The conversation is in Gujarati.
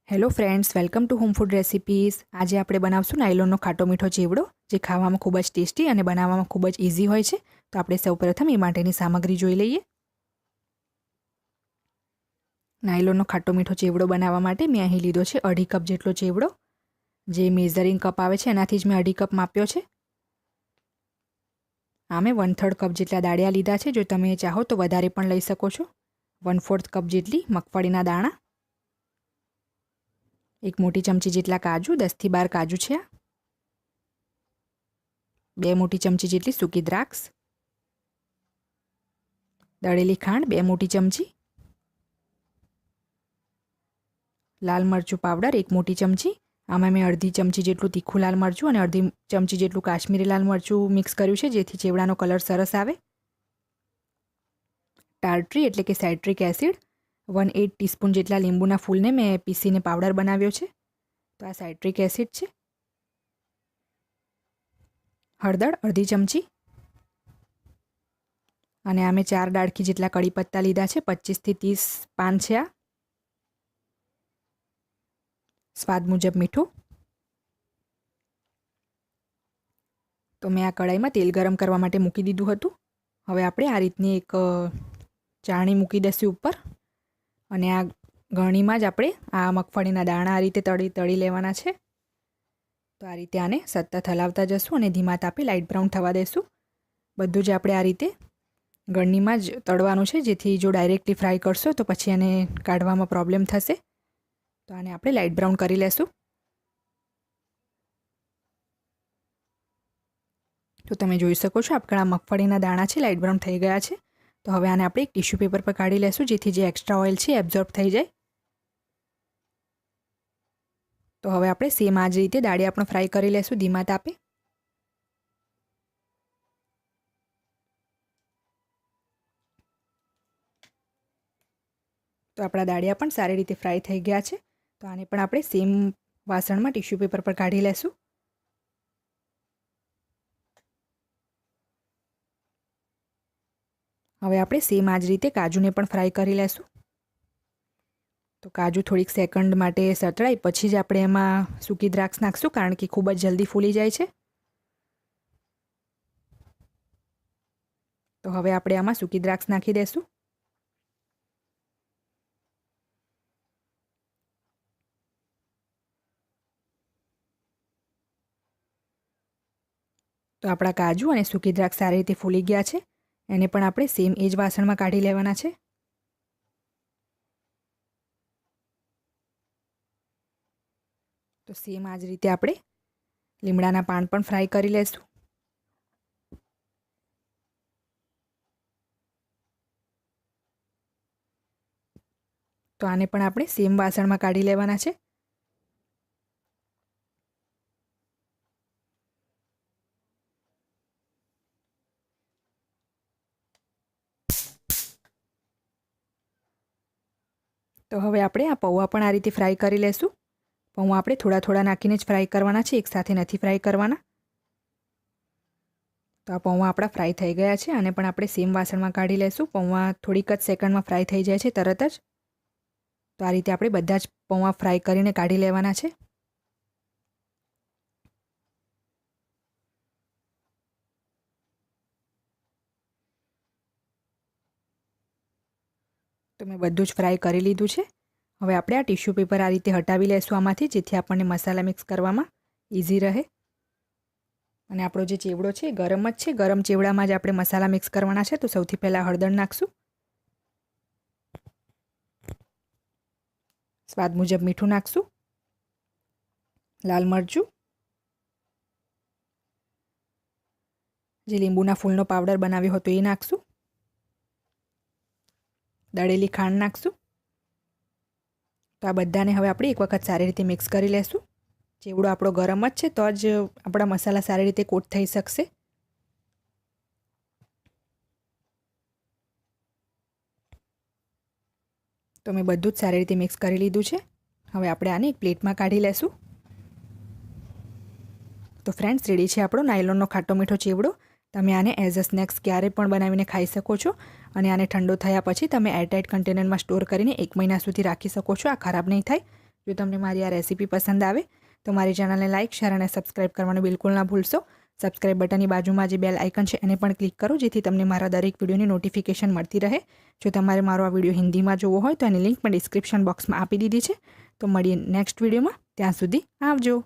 Hello friends, welcome to home food recipes. આજે આપણે બનાવશું નાયલોનનો ખાટો મીઠો ચેવડો, જે ખાવામાં ખૂબ જ ટેસ્ટી અને બનાવવામાં ખૂબ જ ઇઝી હોય છે. તો આપણે સૌપ્રથમ એ માટેની સામગ્રી જોઈ લઈએ. નાયલોનનો ખાટો મીઠો ચેવડો બનાવવા માટે મેં અહીં લીધો છે 2.5 કપ જેટલો ચેવડો, જે મેઝરિંગ કપ આવે છે એનાથી જ મેં 2.5 કપ માપ્યો છે. આ મેં 1/3 કપ જેટલા દાળિયા લીધા છે. જો તમે ચાહો તો વધારે પણ લઈ શકો છો. 1/4 કપ જેટલી મગફળીના દાણા, 1 મોટી ચમચી જેટલા કાજુ, 10 થી 12 કાજુ છે. 2 મોટી ચમચી જેટલી સૂકી દ્રાક્ષ, દળેલી ખાંડ 2 મોટી ચમચી, લાલ મરચું પાવડર 1 મોટી ચમચી. આમાં મેં અડધી ચમચી જેટલું તીખું લાલ મરચું અને અડધી ચમચી જેટલું કાશ્મીરી લાલ મરચું મિક્સ કર્યું છે, જેથી ચેવડાનો કલર સરસ આવે. ટાર્ટ્રી એટલે કે સાઇટ્રિક એસિડ 1/8 ટીસ્પૂન જેટલા લીંબુના ફૂલને મેં પીસીને પાવડર બનાવ્યો છે. તો આ સાઇટ્રિક એસિડ છે. હળદર અડધી ચમચી, અને આ મેં 4 ડાળખી જેટલા કડી પત્તા લીધા છે. 25 થી 30 પાન છે. આ સ્વાદ મુજબ મીઠું. તો મેં આ કડાઈમાં તેલ ગરમ કરવા માટે મૂકી દીધું હતું. હવે આપણે આ રીતની એક ચાણી મૂકી દઈશું ઉપર, અને આ ગળણીમાં જ આપણે આ મગફળીના દાણા આ રીતે તળી લેવાના છે. તો આ રીતે આને સતત હલાવતા જશું અને ધીમા તાપે લાઇટ બ્રાઉન થવા દેશું. બધું જ આપણે આ રીતે ગળણીમાં જ તળવાનું છે, જેથી જો ડાયરેક્ટલી ફ્રાય કરશો તો પછી એને કાઢવામાં પ્રોબ્લેમ થશે. તો આને આપણે લાઇટ બ્રાઉન કરી લેશું. તો તમે જોઈ શકો છો આપણા મગફળીના દાણા છે લાઇટ બ્રાઉન થઈ ગયા છે. તો હવે આને આપણે એક ટિશ્યુ પેપર પર કાઢી લેશું, જેથી જે એક્સ્ટ્રા ઓઇલ છે એબ્ઝોર્બ થઈ જાય. તો હવે આપણે સેમ આ જ રીતે દાળિયા પણ ફ્રાય કરી લેશું ધીમા તાપે. તો આપણા દાળિયા પણ સારી રીતે ફ્રાય થઈ ગયા છે. તો આને પણ આપણે સેમ વાસણમાં ટિશ્યુ પેપર પર કાઢી લેશું. હવે આપણે સેમ આ જ રીતે કાજુને પણ ફ્રાય કરી લેશું. તો કાજુ થોડીક સેકન્ડ માટે સતળાય પછી જ આપણે એમાં સૂકી દ્રાક્ષ નાખશું, કારણ કે ખૂબ જ જલ્દી ફૂલી જાય છે. તો હવે આપણે આમાં સૂકી દ્રાક્ષ નાખી દઈશું. તો આપણા કાજુ અને સૂકી દ્રાક્ષ સારી રીતે ફૂલી ગયા છે. એને પણ આપણે સેમ એ જ વાસણમાં કાઢી લેવાના છે. તો સેમ આ જ રીતે આપણે લીમડાના પાન પણ ફ્રાય કરી લઈશું. તો આને પણ આપણે સેમ વાસણમાં કાઢી લેવાના છે. તો હવે આપણે આ પૌવા પણ આ રીતે ફ્રાય કરી લેશું. પૌવા આપણે થોડા થોડા નાખીને જ ફ્રાય કરવાના છે, એકસાથે નથી ફ્રાય કરવાના. તો આ પૌવા આપણા ફ્રાય થઈ ગયા છે. આને પણ આપણે સેમ વાસણમાં કાઢી લેશું. પૌવા થોડીક જ સેકન્ડમાં ફ્રાય થઈ જાય છે તરત જ. તો આ રીતે આપણે બધા જ પૌવા ફ્રાય કરીને કાઢી લેવાના છે. તો મેં બધું જ ફ્રાય કરી લીધું છે. હવે આપણે આ ટિશ્યુ પેપર આ રીતે હટાવી લેશું આમાંથી, જેથી આપણને મસાલા મિક્સ કરવામાં ઇઝી રહે. અને આપણો જે ચેવડો છે ગરમ જ છે. ગરમ ચેવડામાં જ આપણે મસાલા મિક્સ કરવાના છે. તો સૌથી પહેલાં હળદર નાખશું, સ્વાદ મુજબ મીઠું નાખશું, લાલ મરચું, જે લીંબુના ફૂલનો પાવડર બનાવ્યો હતો એ નાખશું, દળેલી ખાંડ નાખશું. તો આ બધાને હવે આપણે એક વખત સારી રીતે મિક્સ કરી લેશું. ચેવડો આપણો ગરમ જ છે, તો જ આપણા મસાલા સારી રીતે કોટ થઈ શકશે. તો મેં બધું જ સારી રીતે મિક્સ કરી લીધું છે. હવે આપણે આને એક પ્લેટમાં કાઢી લેશું. તો ફ્રેન્ડ્સ, રેડી છે આપણો નાયલોનનો ખાટો મીઠો ચેવડો. તમે આને એઝ અ સ્નેક્સ ક્યારે પણ બનાવીને ખાઈ શકો છો. અને આને ઠંડો થયા પછી તમે એરટાઇટ કન્ટેનરમાં સ્ટોર કરીને 1 મહિના સુધી રાખી શકો છો. આ ખરાબ નહીં થાય. જો તમને મારી આ રેસીપી પસંદ આવે તો મારી ચેનલને લાઇક, શેર અને સબસ્ક્રાઈબ કરવાનું બિલકુલ ના ભૂલશો. સબસ્ક્રાઈબ બટનની બાજુમાં જે બેલ આઇકન છે એને પણ ક્લિક કરો, જેથી તમને મારા દરેક વિડીયોની નોટિફિકેશન મળતી રહે. જો તમારે મારો આ વિડીયો હિન્દીમાં જોવો હોય તો એની લિંક પણ ડિસ્ક્રિપ્શન બોક્સમાં આપી દીધી છે. તો મળીએ નેક્સ્ટ વિડીયોમાં. ત્યાં સુધી આવજો.